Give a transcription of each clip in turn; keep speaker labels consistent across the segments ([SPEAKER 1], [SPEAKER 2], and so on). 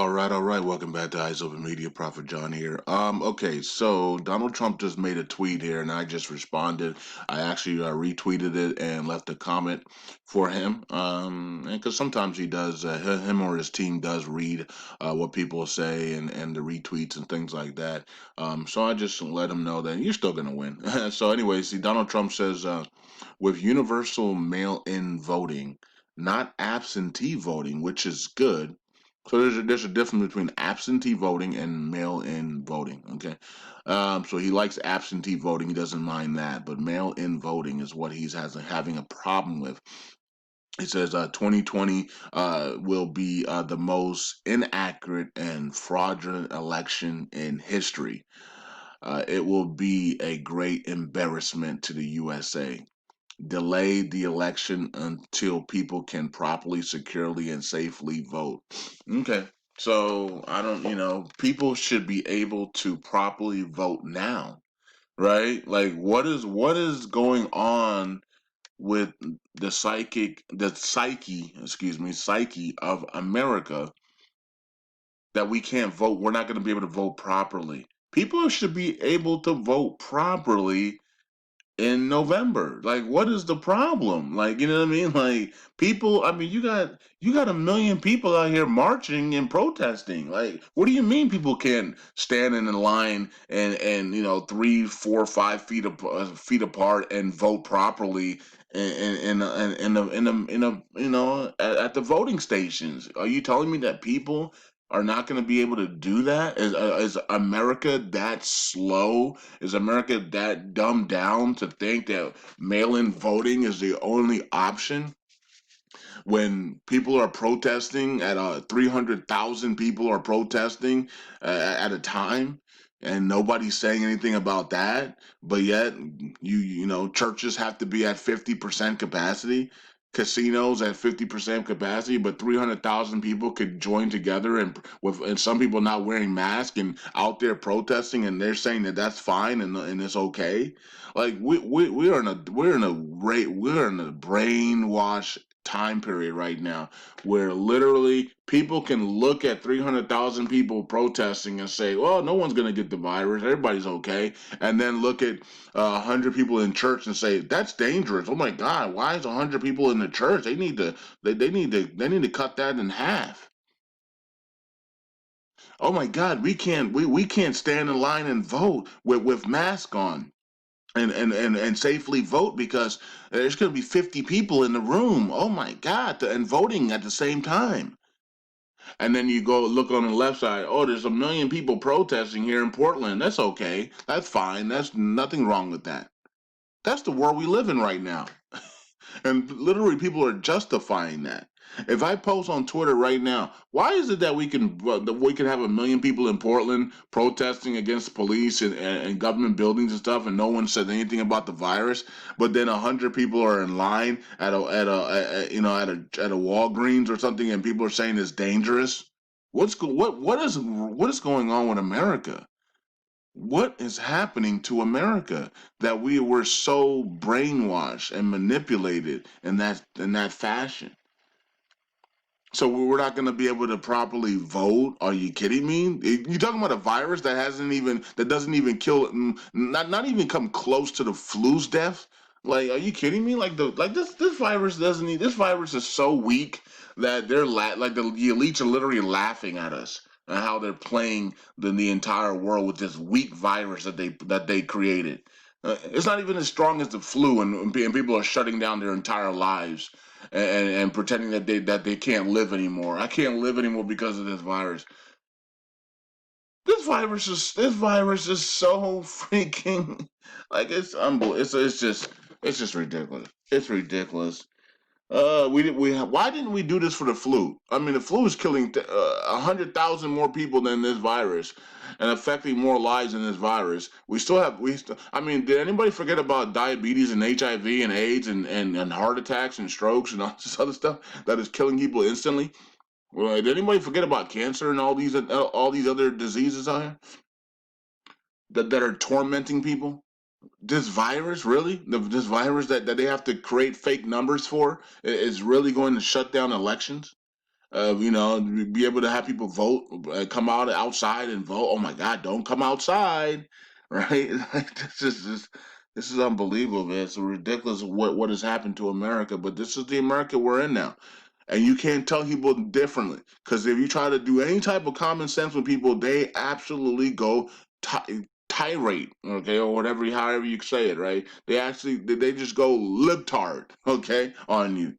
[SPEAKER 1] All right. Welcome back to Eyes Open Media. Prophet John here. Okay, so Donald Trump just made a tweet here, and I just responded. I actually retweeted it and left a comment for him. And because sometimes he does, him or his team does read what people say and the retweets and things like that. So I just let him know that you're still gonna win. So, anyway, see, Donald Trump says, with universal mail-in voting, not absentee voting, which is good. So there's a difference between absentee voting and mail-in voting. Okay, so he likes absentee voting; he doesn't mind that, but mail-in voting is what he's having a problem with. He says 2020 will be the most inaccurate and fraudulent election in history. It will be a great embarrassment to the USA. Delay the election until people can properly, securely, and safely vote. Okay. So I don't, people should be able to properly vote now, right? Like what is going on with the psyche of America that we can't vote? We're not going to be able to vote properly. People should be able to vote properly in November. Like, what is the problem? Like, you know what I mean? Like, people. I mean, you got a million people out here marching and protesting. Like, what do you mean people can't stand in a line and 3, 4, 5 feet apart and vote properly at the voting stations? Are you telling me that people are not going to be able to do that? Is America that slow? Is America that dumbed down to think that mail-in voting is the only option when people are protesting at 300,000 people are protesting at a time? And nobody's saying anything about that, but yet churches have to be at 50% capacity, casinos at 50% capacity, but 300,000 people could join together and some people not wearing masks and out there protesting, and they're saying that that's fine and it's okay. Like we're in a brainwash time period right now where literally people can look at 300,000 people protesting and say, well, no one's going to get the virus, everybody's okay, and then look at 100 people in church and say that's dangerous. Oh my god, why is 100 people in the church? They need to cut that in half. Oh my god, we can't stand in line and vote with mask on and safely vote because there's going to be 50 people in the room. Oh my God, and voting at the same time. And then you go look on the left side. Oh, there's a million people protesting here in Portland. That's okay. That's fine. That's nothing wrong with that. That's the world we live in right now. And literally, people are justifying that. If I post on Twitter right now, why is it that we can have a million people in Portland protesting against police and government buildings and stuff, and no one said anything about the virus, but then 100 people are in line at a Walgreens or something, and people are saying it's dangerous? What is going on with America? What is happening to America that we were so brainwashed and manipulated in that fashion? So we're not going to be able to properly vote? Are you kidding me? You talking about a virus that doesn't even kill, not even come close to the flu's death? Like, are you kidding me? This virus doesn't. This virus is so weak that like the elites are literally laughing at us and how they're playing the entire world with this weak virus that they created. It's not even as strong as the flu, and people are shutting down their entire lives and pretending that they can't live anymore. I can't live anymore because of this virus. This virus is so freaking like it's unbelievable. It's just ridiculous. It's ridiculous. Why didn't we do this for the flu? I mean, the flu is killing 100,000 more people than this virus, and affecting more lives than this virus. I mean, did anybody forget about diabetes and HIV and AIDS and heart attacks and strokes and all this other stuff that is killing people instantly? Well, did anybody forget about cancer and all these other diseases out here that are tormenting people? This virus, really? This virus that they have to create fake numbers for is really going to shut down elections? be able to have people vote, come out outside and vote. Oh my God, don't come outside, right? Like, this is unbelievable, man. It's ridiculous what has happened to America, but this is the America we're in now, and you can't tell people differently. Because if you try to do any type of common sense with people, they absolutely go tirade, okay, or whatever, however you say it, right? They just go libtard, okay, on you.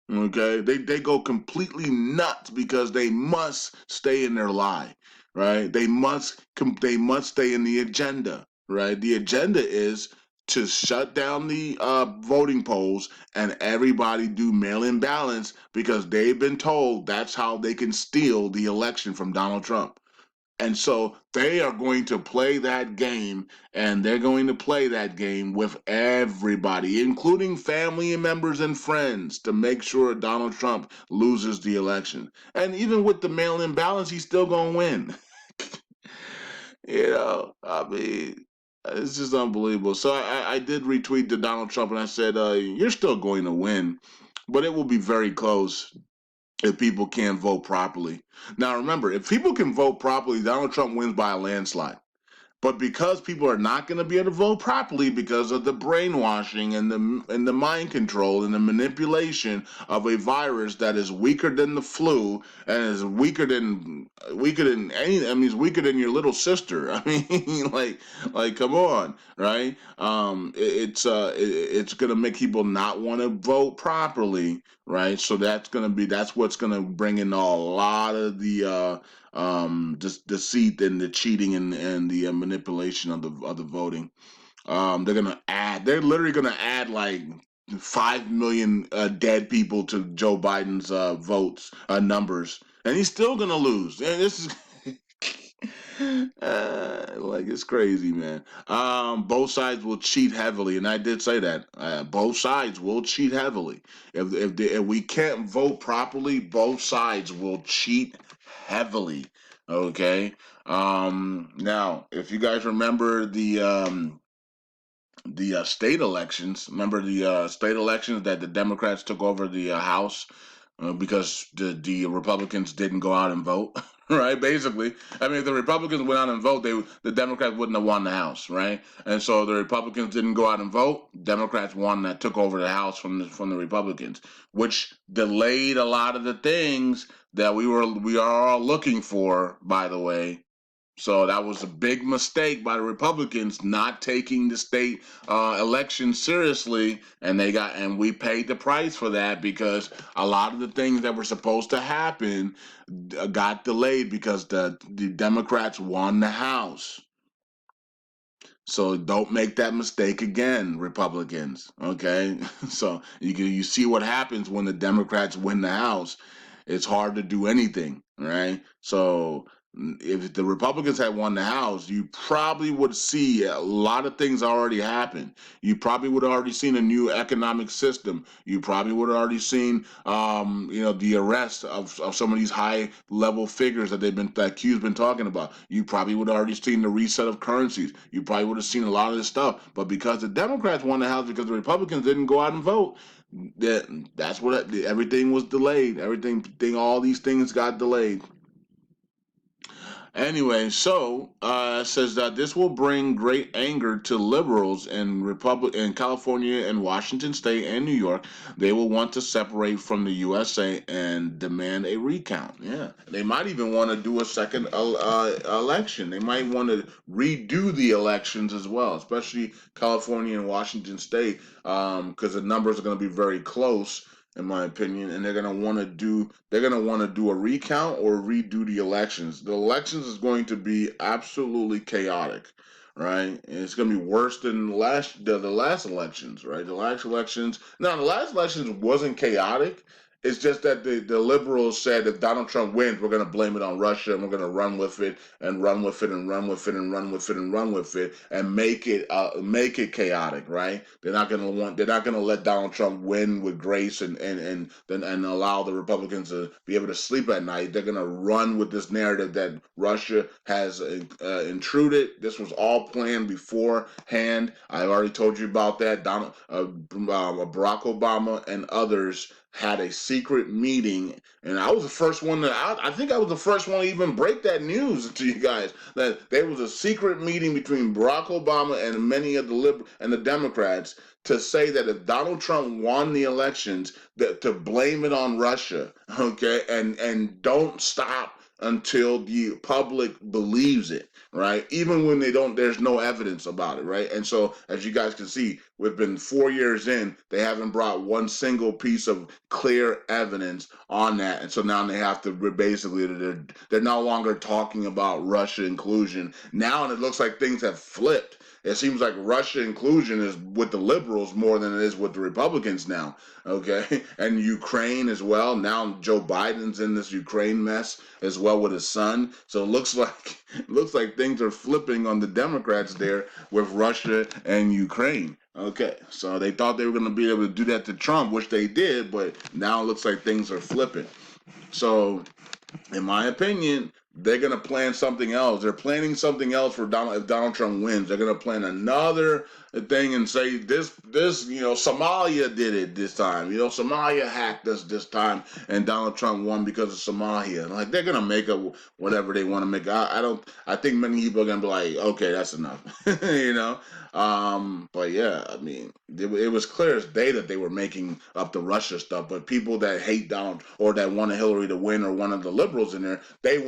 [SPEAKER 1] Okay, they go completely nuts because they must stay in their lie, right? They must stay in the agenda, right? The agenda is to shut down the voting polls and everybody do mail-in ballots because they've been told that's how they can steal the election from Donald Trump. And so they are going to play that game, and they're going to play that game with everybody, including family and members and friends, to make sure Donald Trump loses the election. And even with the mail in ballots, he's still going to win. I mean, it's just unbelievable. So I did retweet to Donald Trump and I said, you're still going to win, but it will be very close if people can't vote properly. Now, remember, if people can vote properly, Donald Trump wins by a landslide. But because people are not going to be able to vote properly because of the brainwashing and the mind control and the manipulation of a virus that is weaker than the flu and is weaker than any, I mean, it's weaker than your little sister. I mean, like come on, right? It's going to make people not want to vote properly, right? So that's what's going to bring in a lot of the deceit and the cheating and the manipulation of the voting. They're literally gonna add like 5 million dead people to Joe Biden's votes numbers, and he's still gonna lose. And this is like it's crazy, man. Both sides will cheat heavily, and I did say that. Both sides will cheat heavily. If we can't vote properly, both sides will cheat heavily. Okay. Now, if you guys remember the state elections. Remember the state elections that the Democrats took over the House because the Republicans didn't go out and vote, right? Basically, I mean, if the Republicans went out and vote, the Democrats wouldn't have won the House, right? And so the Republicans didn't go out and vote. Democrats won that took over the House from the Republicans, which delayed a lot of the things that we are all looking for. By the way, so that was a big mistake by the Republicans not taking the state election seriously, and we paid the price for that because a lot of the things that were supposed to happen got delayed because the Democrats won the House. So don't make that mistake again, Republicans. Okay, so you see what happens when the Democrats win the House. It's hard to do anything, right? So if the Republicans had won the House, you probably would see a lot of things already happen. You probably would have already seen a new economic system. You probably would have already seen, the arrest of some of these high level figures that Q's been talking about. You probably would have already seen the reset of currencies. You probably would have seen a lot of this stuff. But because the Democrats won the House because the Republicans didn't go out and vote, that's what everything was delayed. All these things got delayed. Anyway, so says that this will bring great anger to liberals in California and Washington State and New York. They will want to separate from the USA and demand a recount. Yeah, they might even want to do a second election. They might want to redo the elections as well, especially California and Washington State, because the numbers are going to be very close in my opinion, and they're gonna want to do a recount or redo the elections. The elections is going to be absolutely chaotic, right? And it's gonna be worse than the last elections, right? The last elections wasn't chaotic. It's just that the liberals said if Donald Trump wins, we're gonna blame it on Russia and we're gonna run with it and run with it and run with it and run with it and run with it and make it chaotic, right? They're not gonna let Donald Trump win with grace and allow the Republicans to be able to sleep at night. They're gonna run with this narrative that Russia has intruded. This was all planned beforehand. I already told you about that. Barack Obama and others had a secret meeting, and I was the first one to. I think I was the first one to even break that news to you guys that there was a secret meeting between Barack Obama and many of the and the Democrats to say that if Donald Trump won the elections, that to blame it on Russia, okay, and don't stop until the public believes it, right? Even when they don't, there's no evidence about it, right? And so, as you guys can see, we've been 4 years in, they haven't brought one single piece of clear evidence on that, and so now they have to basically they're no longer talking about Russia inclusion. Now it looks like things have flipped. It seems like Russia inclusion is with the liberals more than it is with the Republicans now. Okay, and Ukraine as well. Now Joe Biden's in this Ukraine mess as well with his son. So it looks like things are flipping on the Democrats there with Russia and Ukraine. Okay, so they thought they were going to be able to do that to Trump, which they did, but now it looks like things are flipping. So, in my opinion, they're going to plan something else. They're planning something else for Donald. If Donald Trump wins, they're going to plan another thing and say this Somalia did it this time. Somalia hacked us this time, and Donald Trump won because of Somalia. Like they're going to make up whatever they want to make. I don't. I think many people are going to be like, okay, that's enough. you know. But yeah, I mean, it was clear as day that they were making up the Russia stuff. But people that hate Donald or that wanted Hillary to win or one of the liberals in there, they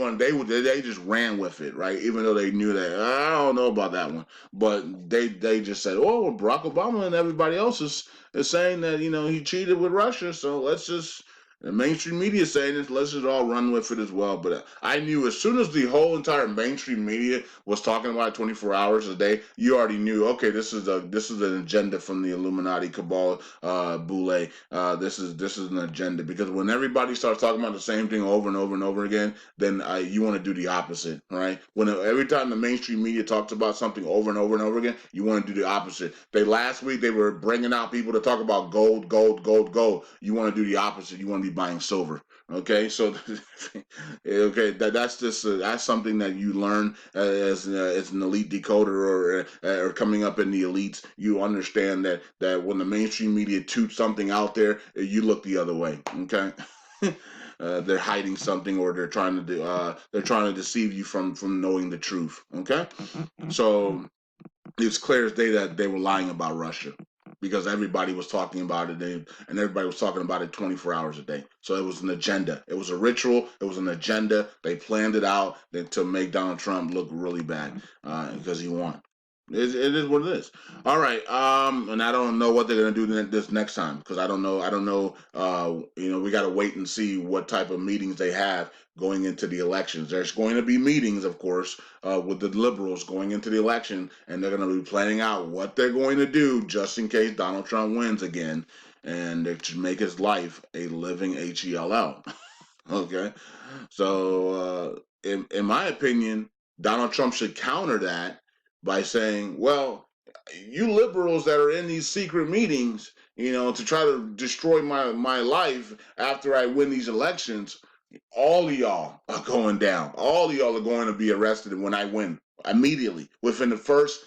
[SPEAKER 1] just ran with it, right? Even though they knew that I don't know about that one, but they just said, oh, well, Barack Obama and everybody else is saying that he cheated with Russia, so let's just. The mainstream media is saying this, let's just all run with it as well. But I knew as soon as the whole entire mainstream media was talking about it 24 hours a day, you already knew, okay, this is an agenda from the Illuminati cabal, Boule. This is an agenda, because when everybody starts talking about the same thing over and over and over again, then you want to do the opposite, right? When every time the mainstream media talks about something over and over and over again, you want to do the opposite. Last week they were bringing out people to talk about gold, gold, gold, gold. You want to do the opposite. You want to be buying silver. Okay, so okay, that's something that you learn as an elite decoder or coming up in the elites. You understand that when the mainstream media toots something out there, you look the other way. Okay. They're hiding something, or they're trying to deceive you from knowing the truth. Okay, so it's clear as day that they were lying about Russia, because everybody was talking about it, and everybody was talking about it 24 hours a day. So it was an agenda. It was a ritual. It was an agenda. They planned it out to make Donald Trump look really bad because he won. It is what it is. All right. And I don't know what they're gonna do this next time, because I don't know. I don't know. We got to wait and see what type of meetings they have going into the elections. There's going to be meetings, of course, with the liberals going into the election, and they're going to be planning out what they're going to do just in case Donald Trump wins again, and they should make his life a living hell. Okay, so in my opinion, Donald Trump should counter that by saying, "Well, you liberals that are in these secret meetings, to try to destroy my life after I win these elections, all of y'all are going down. All of y'all are going to be arrested when I win." Immediately, within the first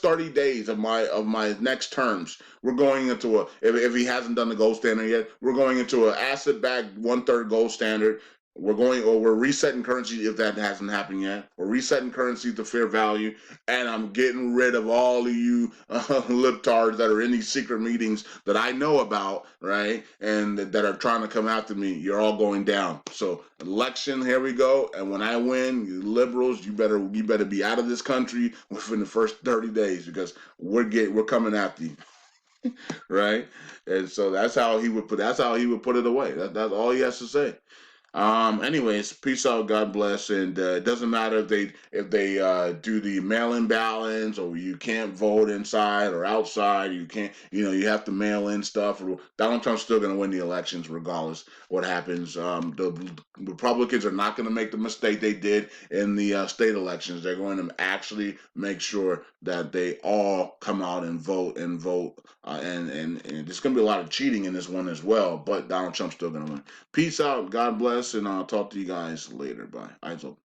[SPEAKER 1] 30 days of my next terms, we're going into if he hasn't done the gold standard yet, we're going into an asset backed 1/3 gold standard. We're resetting currency if that hasn't happened yet. We're resetting currency to fair value, and I'm getting rid of all of you libtards that are in these secret meetings that I know about, right? And that are trying to come after me. You're all going down. So election, here we go. And when I win, you liberals, you better be out of this country within the first 30 days, because we're coming after you. Right? And so that's how he would put it away. That's all he has to say. Anyways, peace out, God bless, and it doesn't matter if they do the mail-in ballots, or you can't vote inside or outside. You can't, you have to mail in stuff. Donald Trump's still going to win the elections regardless what happens. The Republicans are not going to make the mistake they did in the state elections. They're going to actually make sure that they all come out and vote and there's going to be a lot of cheating in this one as well. But Donald Trump's still going to win. Peace out. God bless, and I'll talk to you guys later. Bye. Eyes open.